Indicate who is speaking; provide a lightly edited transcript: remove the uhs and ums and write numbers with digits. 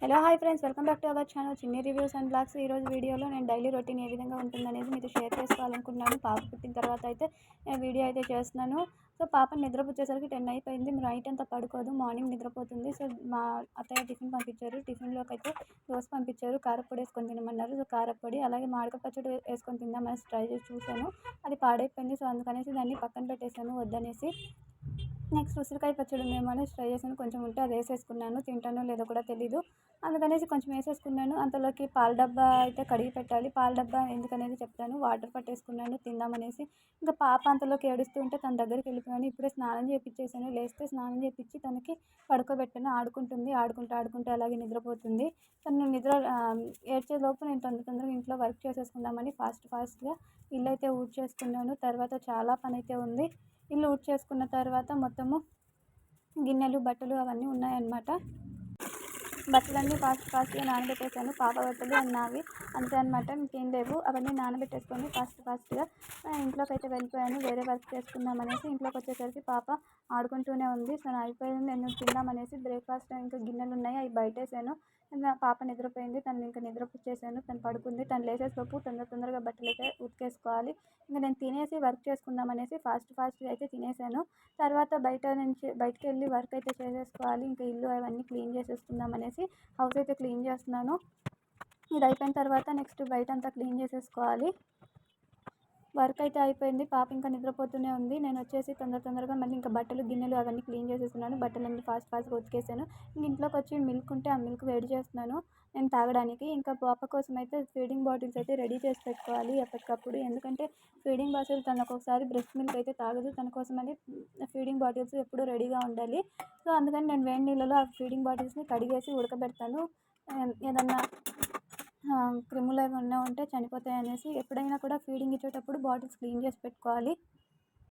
Speaker 1: Hello hi friends, welcome back to our channel చిన్ని reviews and blogs. ఈరోజు వీడియోలో నేను డైలీ రొటీన్ ఏ విధంగా ఉంటుందనేది మీతో షేర్ చేసుకోవాలనుకుంటున్నాను. పాప పుట్టిన తర్వాత అయితే వీడియో అయితే చేస్తున్నాను. సో పాప నిద్రపుచ్చేసరికి 10 అయిపోయింది. నైట్ అంతా పడుకోదు, మార్నింగ్ నిద్రపోతుంది. సో మా అత్తయ్య టిఫిన్ పంపించారు. టిఫిన్లోకి అయితే దోశ పంపించారు. కారప్పొడి వేసుకొని తినమన్నారు. సో కారప్పొడి అలాగే మామిడికాయ పచ్చడి వేసుకొని తిందామని ట్రై చేసి చూశాను. అది పాడైపోయింది. సో అందుకనేసి దాన్ని పక్కన పెట్టేశాను వద్దనేసి. నెక్స్ట్ ఉసిరికాయ పచ్చడి ఉందేమో అని ట్రై చేశాను. కొంచెం ఉంటే అది వేసేసుకున్నాను. తింటానో లేదో కూడా తెలీదు. అందుకనేసి కొంచెం వేసేసుకున్నాను. అంతలోకి పాల డబ్బా అయితే కడిగి పెట్టాలి. పాల డబ్బా ఎందుకనేది చెప్తాను. వాటర్ పట్టేసుకున్నాను తిందామనేసి. ఇంకా పాప అంతలోకి ఏడుస్తూ ఉంటే తన దగ్గరికి వెళ్ళిపోయాను. ఇప్పుడే స్నానం చేయించేసాను. లేస్తే స్నానం చేయించి తనకి పడుకోబెట్టాను. ఆడుకుంటుంది. ఆడుకుంటూ అలాగే నిద్రపోతుంది. తను ఏడ్చేలోపు నేను తొందరగా ఇంట్లో వర్క్ చేసేసుకుందామని ఫాస్ట్గా ఇల్లు అయితే ఊడ్చేసుకున్నాను. తర్వాత చాలా పని అయితే ఉంది. ఇల్లు ఊడ్చేసుకున్న తర్వాత మొత్తము గిన్నెలు బట్టలు అవన్నీ ఉన్నాయన్నమాట. బట్టలన్నీ ఫాస్ట్గా నానబెట్టేసాను. పాప బట్టలు నావి అంతే అనమాట. ఇంకేం లేవు. అవన్నీ నానబెట్టేసుకొని ఫాస్ట్గా ఇంట్లోకి అయితే వెళ్ళిపోయాను. వేరే వర్క్ చేసుకుందామనేసి ఇంట్లోకి వచ్చేసరికి పాప ఆడుకుంటూనే ఉంది. సో అయిపోయింది. నేను తిందామనేసి బ్రేక్ఫాస్ట్ ఇంకా గిన్నెలు ఉన్నాయి, అవి బయటేసాను. పాప నిద్రపోయింది. తను ఇంకా నిద్రపుచ్చేసాను. తను పడుకుంది. తను లేచేలోపు తొందరగా బట్టలు అయితే ఉతికేసుకోవాలి. ఇంకా నేను తినేసి వర్క్ చేసుకుందామనేసి ఫాస్ట్గా అయితే తినేసాను. తర్వాత బయటికి వెళ్ళి వర్క్ అయితే చేసేసుకోవాలి. ఇంకా ఇల్లు అవన్నీ క్లీన్ చేసేసుకుందామనేసి హౌస్ అయితే క్లీన్ చేస్తున్నాను. ఇది అయిపోయిన తర్వాత నెక్స్ట్ బయట అంతా క్లీన్ చేసేసుకోవాలి. వర్క్ అయితే అయిపోయింది. పాప ఇంకా నిద్రపోతూనే ఉంది. నేను వచ్చేసి తొందరగా మళ్ళీ ఇంకా బట్టలు గిన్నెలు అవన్నీ క్లీన్ చేసేస్తున్నాను. బట్టలన్నీ ఫాస్ట్గా ఉతికేసాను. ఇంట్లోకి వచ్చి మిల్క్ ఉంటే ఆ మిల్క్ వేడి చేస్తున్నాను నేను తాగడానికి. ఇంకా పాప కోసం అయితే ఫీడింగ్ బాటిల్స్ అయితే రెడీ చేసి పెట్టుకోవాలి ఎప్పటికప్పుడు. ఎందుకంటే ఫీడింగ్ బాటిల్ తను ఒక్కొక్కసారి బ్రెస్ట్ మిల్క్ అయితే తాగదు. తన కోసం అని ఫీడింగ్ బాటిల్స్ ఎప్పుడూ రెడీగా ఉండాలి. సో అందుకని నేను వేడి నీళ్ళలో ఆ ఫీడింగ్ బాటిల్స్ని కడిగేసి ఉడకబెడతాను. ఏదన్నా క్రిములు ఏమన్నా ఉంటే చనిపోతాయి అనేసి. ఎప్పుడైనా కూడా ఫీడింగ్ ఇచ్చేటప్పుడు బాటిల్స్ క్లీన్ చేసి పెట్టుకోవాలి.